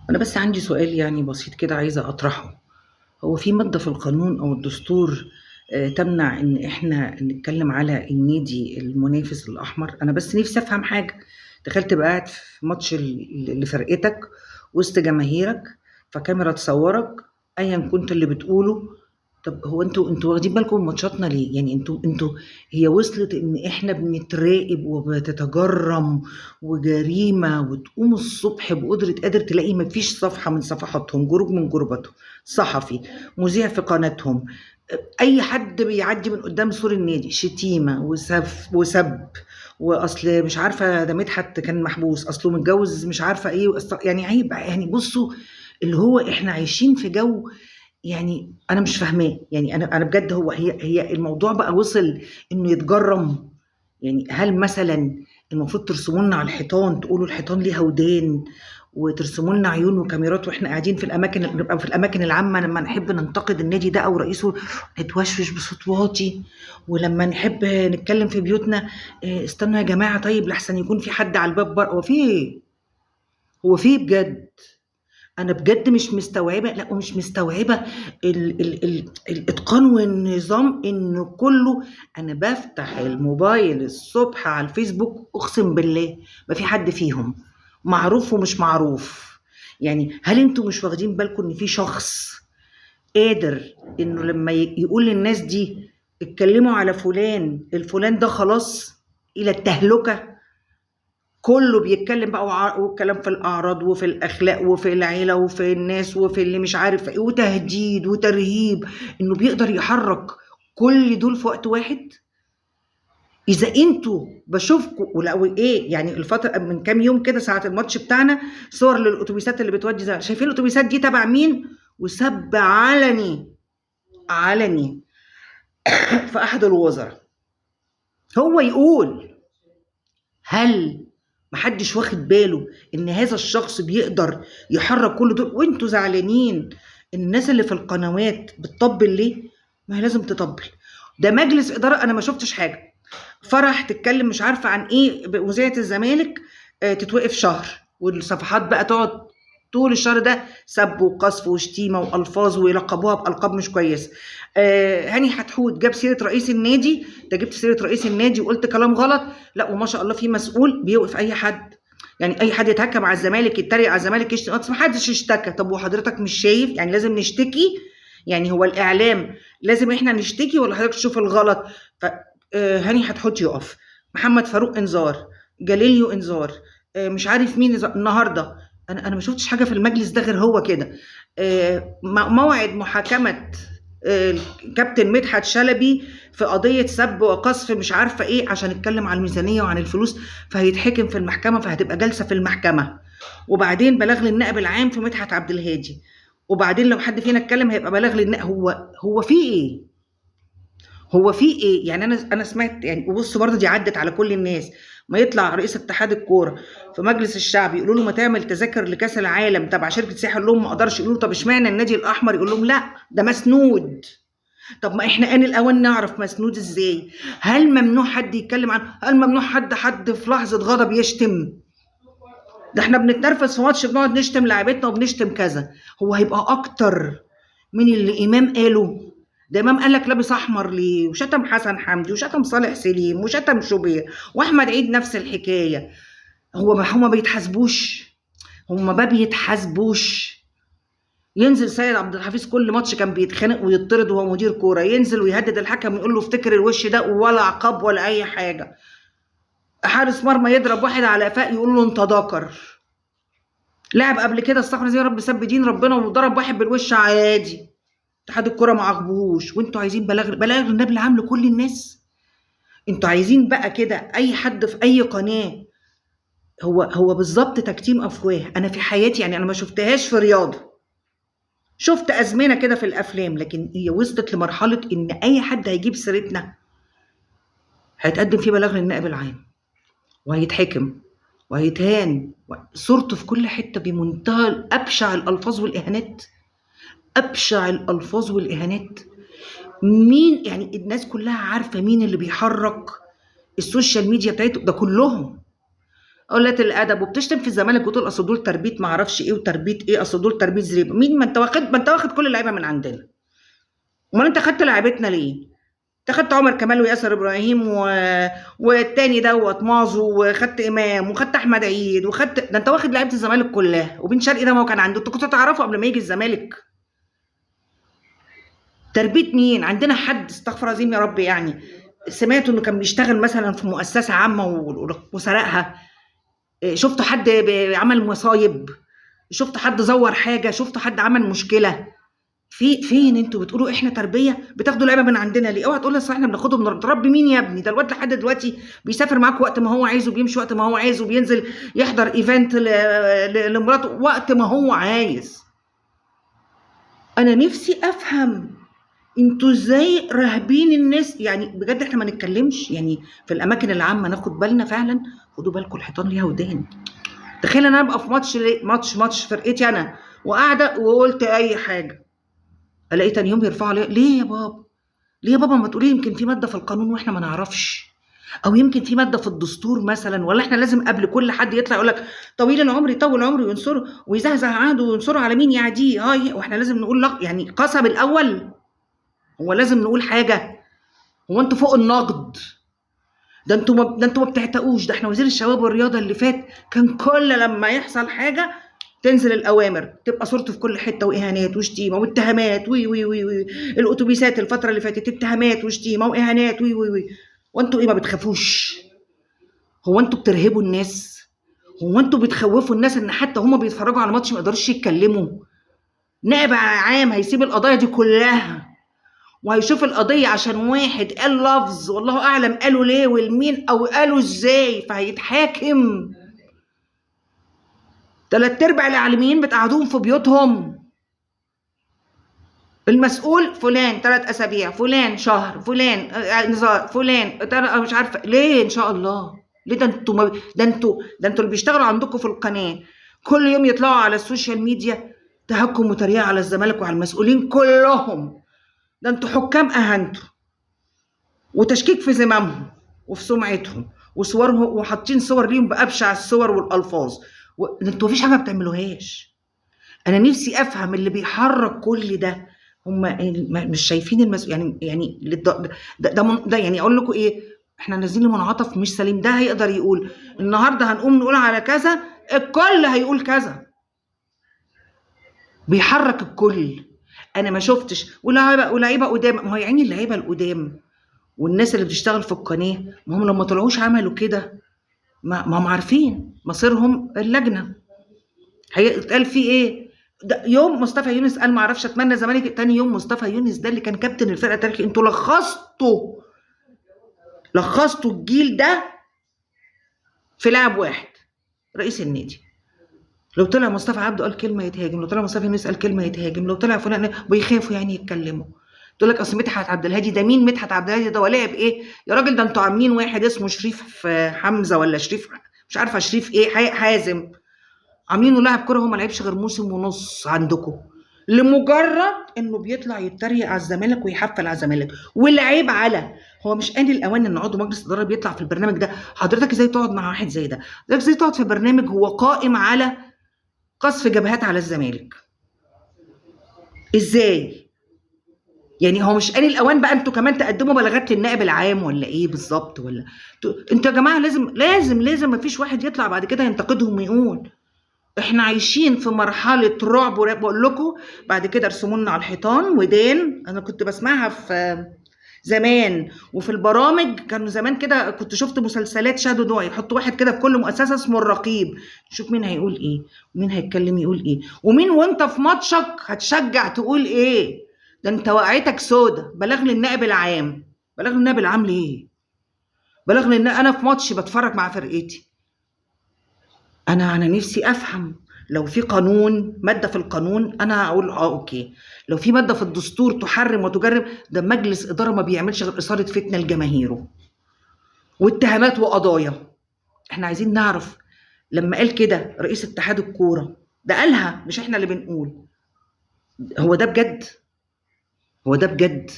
أنا بس عندي سؤال يعني بسيط كده عايزة أطرحه. هو في مادة في القانون أو الدستور تمنع إن إحنا نتكلم على النادي المنافس الأحمر؟ أنا بس نفسي أفهم حاجة. تخيل تبقى قاعد في ماتش لفرقتك وسط جماهيرك، فكاميرا تصورك أيا كنت اللي بتقوله. طب هو انتوا واخدين بالكم من ماتشاتنا ليه؟ يعني انتوا هي وصلت ان احنا بنتراقب وبتتجرم وجريمه، وتقوم الصبح بقدره قادر تلاقي مفيش صفحه من صفحاتهم، جروب من جروباتهم، صحفي، مذيع في قناتهم، اي حد بيعدي من قدام سور النادي شتيمه وسب، واصل مش عارفه ده مدحت كان محبوس اصله متجوز مش عارفه ايه يعني عيب يعني. بصوا، اللي هو احنا عايشين في جو، يعني أنا مش فاهماه. يعني أنا بجد هي الموضوع بقى وصل إنه يتجرّم. يعني هل مثلًا المفروض ترسموا لنا على الحيطان، تقولوا الحيطان ليها ودان، وترسموا لنا عيون وكاميرات وإحنا قاعدين في الأماكن، نبقى في الأماكن العامة لمّا نحب ننتقد النادي ده أو رئيسه نتوشوش بصوت واطي، ولمّا نحب نتكلم في بيوتنا استنوا يا جماعة طيب لأحسن يكون في حد على الباب هو في إيه؟ هو في إيه بجد؟ أنا بجد مش مستوعبة، لأ ومش مستوعبة الإتقان والنظام إنه كله. أنا بافتح الموبايل الصبح على الفيسبوك أقسم بالله ما في حد فيهم معروف ومش معروف. يعني هل أنتم مش واخدين بالكم إن في شخص قادر إنه لما يقول للناس دي اتكلموا على فلان، الفلان ده خلاص إلى التهلكة؟ كله بيتكلم بقى والكلام في الأعراض وفي الأخلاق وفي العيلة وفي الناس وفي اللي مش عارف ايه، وتهديد وترهيب، انه بيقدر يحرك كل دول في وقت واحد. اذا انتوا بشوفكم ولو ايه يعني الفترة من كام يوم كده ساعة الماتش بتاعنا صور للأتوبيسات اللي بتودي زي شايفين الأتوبيسات دي تبع مين، وسب علني علني في أحد الوزراء. هو يقول هل محدش واخد باله ان هذا الشخص بيقدر يحرك كل دول وانتوا زعلانين؟ الناس اللي في القنوات بتطبل ليه؟ ما هي لازم تطبل. ده مجلس اداره، انا ما شفتش حاجه. فرح تتكلم مش عارفه عن ايه بوزاره الزمالك، تتوقف شهر، والصفحات بقى تقعد طول الشهر ده سب وقذف وشتيمه والفاظ ويلقبوها بالقاب مش كويسه. هاني حتحوت جاب سيره رئيس النادي، ده جبت سيره رئيس النادي وقلت كلام غلط، لا وما شاء الله في مسؤول بيوقف اي حد. يعني اي حد يتهكم على الزمالك يتريق على الزمالك يشتم، ما حدش اشتكى. طب وحضرتك مش شايف يعني لازم نشتكي؟ يعني هو الاعلام لازم احنا نشتكي ولا حضرتك تشوف الغلط؟ ف هاني حتحوت يقف، محمد فاروق انذار، جاليليو انذار، مش عارف مين النهارده. انا ما شفتش حاجه في المجلس ده غير هو كده. موعد محاكمه كابتن مدحت شلبي في قضية سب وقذف مش عارفة ايه عشان نتكلم عن الميزانية وعن الفلوس، فهيتحكم في المحكمة، فهتبقى جلسة في المحكمة. وبعدين بلاغ للنائب العام في مدحت عبد الهادي، وبعدين لو حد فينا اتكلم هيبقى بلاغ للنائب. هو في ايه؟ هو في ايه؟ يعني انا سمعت يعني، وبص برضه دي عدت على كل الناس. ما يطلع رئيس اتحاد الكوره في مجلس الشعب يقولوا له ما تعمل تذاكر لكاس العالم تبع شركه سياحه، يقول لهم ما اقدرش. يقولوا له طب اشمعنى النادي الاحمر؟ يقول لهم لا ده مسنود. طب ما احنا آن الأوان نعرف مسنود ازاي. هل ممنوع حد يتكلم عنه؟ هل ممنوع حد في لحظة غضب يشتم؟ ده احنا بنتنرفز في ماتش بنقعد نشتم لاعبتنا وبنشتم كذا. هو هيبقى اكتر من اللي امام قاله؟ ده امام قال لك لابس احمر ليه، وشتم حسن حمدي وشتم صالح سليم وشتم شوبير، واحمد عيد نفس الحكايه. هو ما هما بيتحاسبوش؟ هما ما بيتحاسبوش؟ ينزل سيد عبد الحفيظ كل ماتش كان بيتخانق ويطرد وهو مدير كوره، ينزل ويهدد الحكم ويقول له افتكر الوش ده، ولا عقاب ولا اي حاجه. حارس مرمى يضرب واحد على قفاه يقول له انت ذكر. لعب قبل كده استغفر الله يا رب سب دين ربنا وضرب واحد بالوش عادي، اتحاد الكوره ما عاقبوهوش. وانتوا عايزين بلاغ النبي العام لكل الناس؟ انتوا عايزين بقى كده اي حد في اي قناه؟ هو بالظبط تكتيم افواه. انا في حياتي يعني انا ما شفتهاش في رياضه. شفت ازمنه كده في الافلام، لكن هي وصلت لمرحله ان اي حد هيجيب سيرتنا هيتقدم فيه بلاغ للنائب العام، وهيتحكم وهيتهان، صورته في كل حته بمنتهى ابشع الالفاظ والاهانات. ابشع الالفاظ والاهانات. مين يعني الناس كلها عارفه مين اللي بيحرك السوشيال ميديا بتاعته ده كلهم؟ قلة الادب، وبتشتم في الزمالك وتقول اصل دول تربيه ما اعرفش ايه وتربيه ايه، اصل دول تربيه زريبه. مين؟ ما انت واخد كل اللعيبه من عندنا. امال انت خدت لعيبتنا ليه؟ انت خدت عمر كمال وياسر ابراهيم والتاني دوت مازو، وخدت امام، وخدت احمد عيد، ده انت واخد لعيبه الزمالك كلها. وبن شرقي ده ما هو كان عنده، انت كنت تعرفه قبل ما يجي الزمالك؟ تربيه مين؟ عندنا حد استغفر عظيم يا رب يعني سمعت انه كان بيشتغل مثلا في مؤسسه عامه وسرقها؟ شفتوا حد عمل مصايب؟ شفتوا حد زور حاجه؟ شفتوا حد عمل مشكله؟ فين انتوا بتقولوا احنا تربيه بتاخدوا لعيبه من عندنا ليه؟ اوعى تقول لي اصل احنا بناخدهم بتربي مين يا ابني؟ ده الواد لحد دلوقتي بيسافر معاك وقت ما هو عايز، وبيمشي وقت ما هو عايز، وبينزل يحضر ايفنت لمراته وقت ما هو عايز. انا نفسي افهم انتوا ازاي راهبين الناس يعني بجد. احنا ما نتكلمش يعني في الاماكن العامه، ناخد بالنا فعلا. خدوا بالكم الحيطان ليها ودان. تخيل انا ابقى في ماتش فرقتي انا وقاعده وقلت اي حاجه، الاقي تاني يوم يرفعوا عليا. ليه يا بابا؟ ليه يا بابا؟ ما تقولي يمكن في ماده في القانون واحنا ما نعرفش، او يمكن في ماده في الدستور مثلا. ولا احنا لازم قبل كل حد يطلع يقول لك طويل العمر يطول عمره وينصره ويزهزه عهده وينصره على مين يعديه؟ واحنا لازم نقول لك يعني قسم الاول؟ هو لازم نقول حاجه؟ هو انتوا فوق النقد؟ ده انتوا ما بتعتقوش. ده احنا وزير الشباب والرياضه اللي فات كان كل لما يحصل حاجه تنزل الاوامر تبقى صورته في كل حته، واهانات وشتيمه واتهامات وي وي وي وي. الاتوبيسات الفتره اللي فاتت اتهامات وشتيمه واهانات وي وي وي. وانتوا ايه ما بتخافوش؟ هو انتوا بترهبوا الناس؟ هو انتوا بتخوفوا الناس ان حتى هما بيتفرجوا على ماتش ما يقدروش يتكلموا؟ نائب عام هيسيب القضايا دي كلها وهيشوف القضية عشان واحد قال لفظ والله أعلم قالوا ليه والمين أو قالوا إزاي فهيتحاكم؟ 3/4 الإعلاميين بتقعدوهم في بيوتهم. المسؤول فلان 3 أسابيع، فلان شهر، فلان نزار، فلان مش عارفة ليه. إن شاء الله ليه؟ ده انتوا اللي بيشتغلوا عندكم في القناة كل يوم يطلعوا على السوشيال ميديا تهكم وتريقة على الزمالك وعلى المسؤولين كلهم. ده انتوا حكام أهنتوا وتشكيك في زمامهم وفي سمعتهم وصورهم، وحاطين صور ليهم بأبشع الصور والألفاظ. انتوا مفيش حاجة ما بتعملوهاش. أنا نفسي أفهم اللي بيحرك كل ده هم مش شايفين يعني ده يعني أقول لكم إيه؟ إحنا نازلين لمنعطف مش سليم. ده هيقدر يقول النهارده هنقوم نقول على كذا، الكل هيقول كذا. بيحرك الكل. أنا ما شفتش ولاعيبة قدام. ما هو يعني اللعيبة القدام والناس اللي بتشتغل في القناه ما هم لما طلعوش عملوا كده ما هم عارفين مصيرهم اللجنه هيتقال فيه ايه. ده يوم مصطفى يونس قال ما اعرفش اتمنى الزمالك، تاني يوم مصطفى يونس ده اللي كان كابتن الفرقه التاريخي انتوا لخصتوا الجيل ده في لاعب واحد رئيس النادي. لو طلع مصطفى عبده قال كلمه يتهاجم، لو طلع مصطفى يونس قال كلمه يتهاجم، لو طلع فلان بيخافوا يعني يتكلموا. تقول لك اصل مدحت عبد الهادي ده مين؟ مدحت عبد الهادي ده ولاعب ايه يا راجل؟ ده انتوا عاملين واحد اسمه شريف حمزه ولا شريف مش عارفه شريف ايه حازم، عاملينه لاعب كوره. هو ما لعبش غير موسم ونص عندكم لمجرد انه بيطلع يتريق على الزمالك ويحفل على الزمالك. والعيب على هو مش آن الاوان ان عضو مجلس الاداره بيطلع في البرنامج ده؟ حضرتك ازاي تقعد مع واحد زي ده؟ حضرتك ازاي تقعد في برنامج هو قائم على قصف جبهات على الزمالك؟ ازاي يعني؟ هو مش آن الأوان بقى انتوا كمان تقدموا بلاغات للنائب العام ولا ايه بالظبط؟ ولا انتوا يا جماعه لازم مفيش واحد يطلع بعد كده ينتقدهم ويقول احنا عايشين في مرحله رعب بقول لكم. بعد كده ارسموا لنا على الحيطان ودان. انا كنت بسمعها في زمان وفي البرامج كانوا زمان كده، كنت شفت مسلسلات شادو دواء يحطوا واحد كده في كل مؤسسه اسمه الرقيب، شوف مين هيقول ايه ومين هيتكلم يقول ايه ومين وانت في ماتشك هتشجع تقول ايه. ده انت وقعتك سودا. بلغ للنائب العام. بلغ للنائب العام ليه؟ بلغ لان انا في ماتش بتفرج مع فرقتي. انا نفسي افهم لو في قانون ماده في القانون انا هقول اوكي. لو في ماده في الدستور تحرم وتجرم، ده مجلس اداره ما بيعملش غير اثاره فتنه لجماهيره واتهامات وقضايا. احنا عايزين نعرف لما قال كده رئيس اتحاد الكوره ده قالها مش احنا اللي بنقول. هو ده بجد؟ هو ده بجد؟